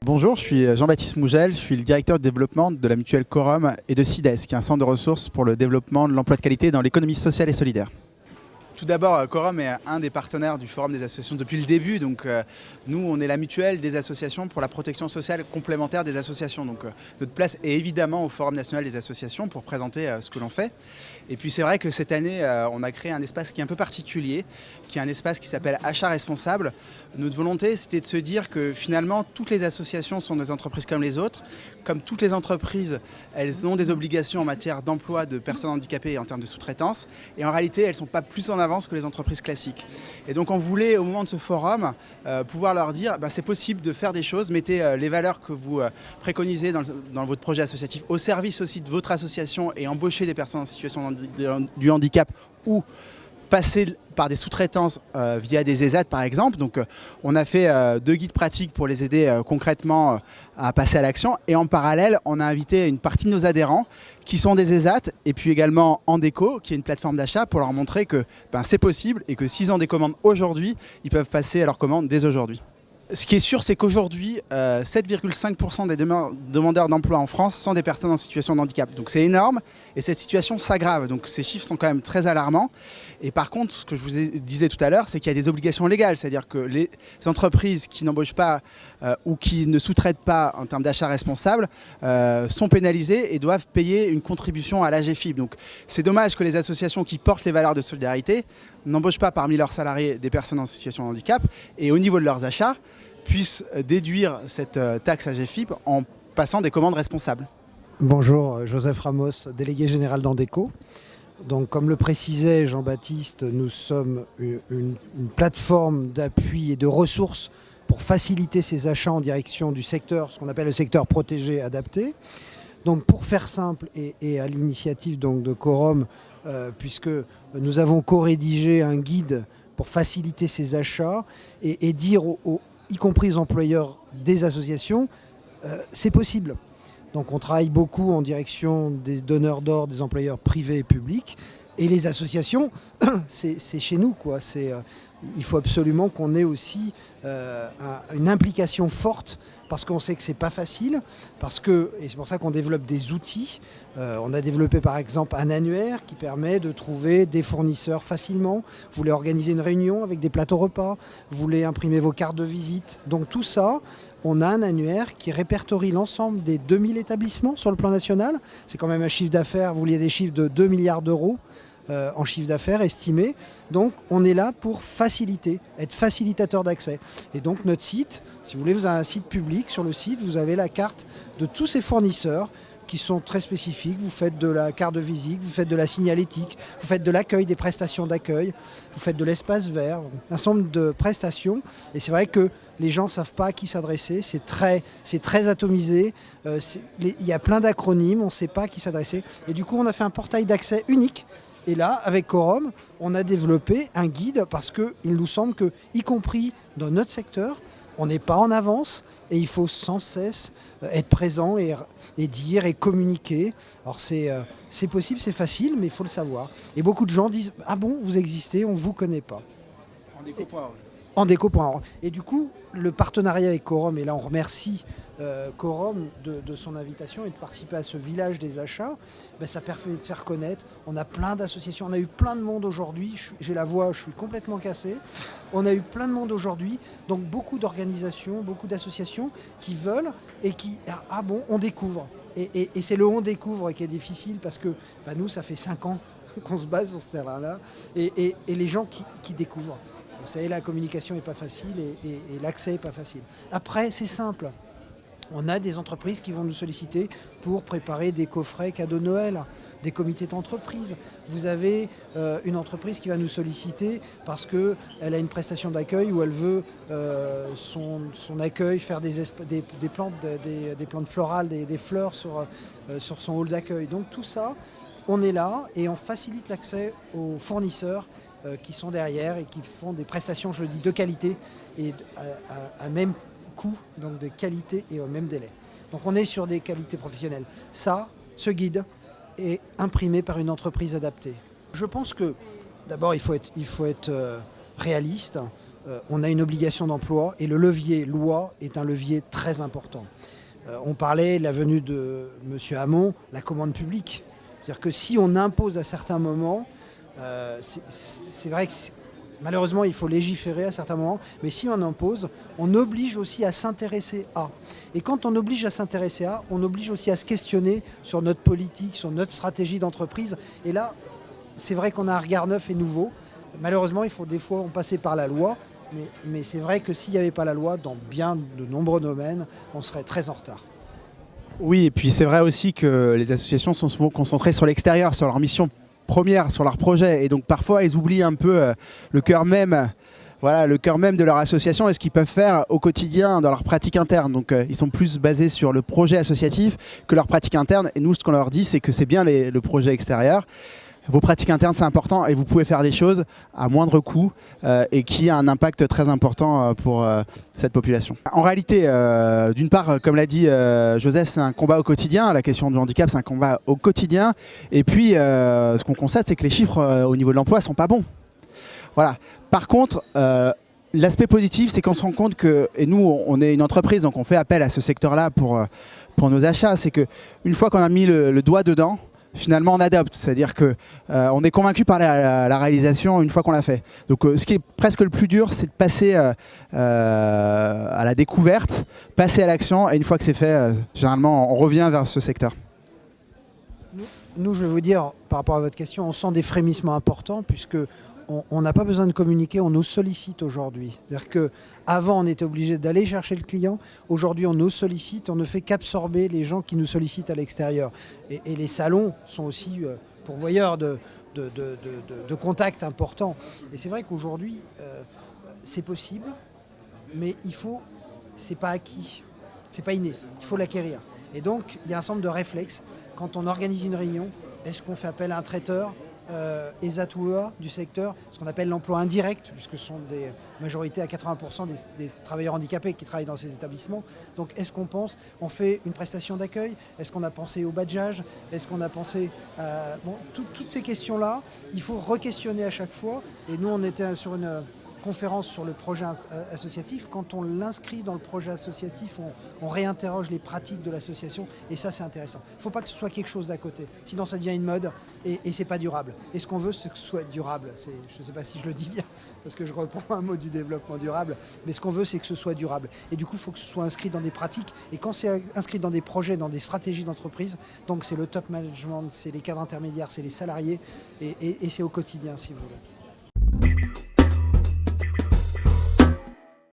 Bonjour, je suis Jean-Baptiste Mougel, je suis le directeur de développement de la mutuelle Corum et de CIDES, qui est un centre de ressources pour le développement de l'emploi de qualité dans l'économie sociale et solidaire. Tout d'abord, Corum est un des partenaires du Forum des associations depuis le début. Donc, nous, on est la mutuelle des associations pour la protection sociale complémentaire des associations. Donc, notre place est évidemment au Forum national des associations pour présenter ce que l'on fait. Et puis, c'est vrai que cette année, on a créé un espace qui est un peu particulier, qui est un espace qui s'appelle Achat responsable. Notre volonté, c'était de se dire que finalement, toutes les associations sont des entreprises comme les autres. Comme toutes les entreprises, elles ont des obligations en matière d'emploi de personnes handicapées et en termes de sous-traitance. Et en réalité, elles ne sont pas plus en avance que les entreprises classiques. Et donc, on voulait, au moment de ce forum, pouvoir leur dire c'est possible de faire des choses. Mettez les valeurs que vous préconisez dans votre projet associatif au service aussi de votre association et embauchez des personnes en situation du handicap ou passer par des sous-traitances via des ESAT par exemple. Donc on a fait 2 guides pratiques pour les aider concrètement à passer à l'action. Et en parallèle, on a invité une partie de nos adhérents qui sont des ESAT et puis également Andeco, qui est une plateforme d'achat, pour leur montrer que c'est possible et que s'ils ont des commandes aujourd'hui, ils peuvent passer à leurs commandes dès aujourd'hui. Ce qui est sûr, c'est qu'aujourd'hui, 7,5% des demandeurs d'emploi en France sont des personnes en situation de handicap. Donc c'est énorme et cette situation s'aggrave. Donc ces chiffres sont quand même très alarmants. Et par contre, ce que je vous disais tout à l'heure, c'est qu'il y a des obligations légales. C'est-à-dire que les entreprises qui n'embauchent pas ou qui ne sous-traitent pas en termes d'achat responsable sont pénalisées et doivent payer une contribution à l'AGEFIP. Donc c'est dommage que les associations qui portent les valeurs de solidarité n'embauchent pas parmi leurs salariés des personnes en situation de handicap et au niveau de leurs achats, puissent déduire cette taxe AGEFIP en passant des commandes responsables. Bonjour, Joseph Ramos, délégué général d'Andeco. Donc, comme le précisait Jean-Baptiste, nous sommes une plateforme d'appui et de ressources pour faciliter ces achats en direction du secteur, ce qu'on appelle le secteur protégé adapté. Donc, pour faire simple et à l'initiative de Corum, puisque nous avons co-rédigé un guide pour faciliter ces achats et dire y compris aux employeurs des associations, c'est possible. Donc on travaille beaucoup en direction des donneurs d'ordre, des employeurs privés et publics. Et les associations, c'est chez nous, quoi. Il faut absolument qu'on ait aussi une implication forte, parce qu'on sait que c'est pas facile, et c'est pour ça qu'on développe des outils. On a développé par exemple un annuaire qui permet de trouver des fournisseurs facilement. Vous voulez organiser une réunion avec des plateaux repas, vous voulez imprimer vos cartes de visite. Donc tout ça, on a un annuaire qui répertorie l'ensemble des 2000 établissements sur le plan national. C'est quand même un chiffre d'affaires, vous vouliez des chiffres de 2 milliards d'euros. En chiffre d'affaires estimé. Donc on est là pour faciliter, être facilitateur d'accès. Et donc notre site, si vous voulez, vous avez un site public. Sur le site, vous avez la carte de tous ces fournisseurs qui sont très spécifiques. Vous faites de la carte de visite, vous faites de la signalétique, vous faites de l'accueil, des prestations d'accueil, vous faites de l'espace vert, un certain nombre de prestations. Et c'est vrai que les gens ne savent pas à qui s'adresser, c'est très atomisé, il y a plein d'acronymes, on ne sait pas à qui s'adresser. Et du coup, on a fait un portail d'accès unique. Et là, avec Corum, on a développé un guide parce qu'il nous semble que, y compris dans notre secteur, on n'est pas en avance et il faut sans cesse être présent et dire et communiquer. Alors c'est possible, c'est facile, mais il faut le savoir. Et beaucoup de gens disent « Ah bon, vous existez, on ne vous connaît pas ». Andeco.org. Et du coup, le partenariat avec Corum, et là on remercie Corum de son invitation et de participer à ce village des achats, ça permet de faire connaître. On a plein d'associations, on a eu plein de monde aujourd'hui, j'ai la voix, je suis complètement cassé. On a eu plein de monde aujourd'hui, donc beaucoup d'organisations, beaucoup d'associations qui veulent et qui, ah bon, on découvre. Et c'est le on découvre qui est difficile parce que nous, ça fait 5 ans qu'on se base sur ce terrain-là et les gens qui découvrent. Vous savez, la communication n'est pas facile et l'accès n'est pas facile. Après, c'est simple. On a des entreprises qui vont nous solliciter pour préparer des coffrets cadeaux de Noël, des comités d'entreprise. Vous avez une entreprise qui va nous solliciter parce qu'elle a une prestation d'accueil où elle veut son accueil faire des plantes florales, des fleurs sur son hall d'accueil. Donc tout ça, on est là et on facilite l'accès aux fournisseurs qui sont derrière et qui font des prestations, je le dis, de qualité et à même coût, donc de qualité et au même délai. Donc on est sur des qualités professionnelles. Ce guide est imprimé par une entreprise adaptée. Je pense que d'abord il faut être réaliste. on a une obligation d'emploi et le levier loi est un levier très important. On parlait, la venue de M. Hamon, la commande publique. C'est-à-dire que si on impose à certains moments, c'est vrai que malheureusement il faut légiférer à certains moments, mais si on impose, on oblige aussi à s'intéresser à. Et quand on oblige à s'intéresser à, on oblige aussi à se questionner sur notre politique, sur notre stratégie d'entreprise. Et là, c'est vrai qu'on a un regard neuf et nouveau. Malheureusement, il faut des fois en passer par la loi. Mais c'est vrai que s'il n'y avait pas la loi, dans bien de nombreux domaines, on serait très en retard. Oui, et puis c'est vrai aussi que les associations sont souvent concentrées sur l'extérieur, sur leur mission première, sur leur projet. Et donc parfois, elles oublient un peu le cœur même, voilà, le cœur même de leur association et ce qu'ils peuvent faire au quotidien dans leur pratique interne. Donc ils sont plus basés sur le projet associatif que leur pratique interne. Et nous, ce qu'on leur dit, c'est que c'est bien le projet extérieur. Vos pratiques internes, c'est important et vous pouvez faire des choses à moindre coût et qui a un impact très important pour cette population. En réalité, d'une part, comme l'a dit Joseph, c'est un combat au quotidien. La question du handicap, c'est un combat au quotidien. Et puis, ce qu'on constate, c'est que les chiffres au niveau de l'emploi ne sont pas bons. Voilà. Par contre, l'aspect positif, c'est qu'on se rend compte que, et nous, on est une entreprise, donc on fait appel à ce secteur-là pour nos achats, c'est qu'une fois qu'on a mis le doigt dedans, finalement on adopte, c'est-à-dire qu'on est convaincu par la réalisation une fois qu'on l'a fait. Donc ce qui est presque le plus dur, c'est de passer à la découverte, passer à l'action, et une fois que c'est fait, généralement on revient vers ce secteur. Nous, je vais vous dire, par rapport à votre question, on sent des frémissements importants puisque on n'a pas besoin de communiquer, on nous sollicite aujourd'hui. C'est-à-dire qu'avant, on était obligé d'aller chercher le client. Aujourd'hui, on nous sollicite, on ne fait qu'absorber les gens qui nous sollicitent à l'extérieur. Et les salons sont aussi pourvoyeurs de contacts importants. Et c'est vrai qu'aujourd'hui, c'est possible, mais c'est pas acquis, c'est pas inné, il faut l'acquérir. Et donc, il y a un certain nombre de réflexes. Quand on organise une réunion, est-ce qu'on fait appel à un traiteur ESAT-UEA du secteur, ce qu'on appelle l'emploi indirect, puisque ce sont des majorités à 80% des travailleurs handicapés qui travaillent dans ces établissements. Donc est-ce qu'on pense, on fait une prestation d'accueil? Est-ce qu'on a pensé au badgeage? Est-ce qu'on a pensé toutes ces questions-là, il faut re-questionner à chaque fois. Et nous, on était sur une conférence sur le projet associatif. Quand on l'inscrit dans le projet associatif, on réinterroge les pratiques de l'association et ça, c'est intéressant. Il ne faut pas que ce soit quelque chose d'à côté, sinon ça devient une mode et ce n'est pas durable. Et ce qu'on veut, c'est que ce soit durable. Je ne sais pas si je le dis bien, parce que je reprends un mot du développement durable, mais ce qu'on veut, c'est que ce soit durable. Et du coup, il faut que ce soit inscrit dans des pratiques. Et quand c'est inscrit dans des projets, dans des stratégies d'entreprise, donc c'est le top management, c'est les cadres intermédiaires, c'est les salariés et c'est au quotidien, si vous voulez.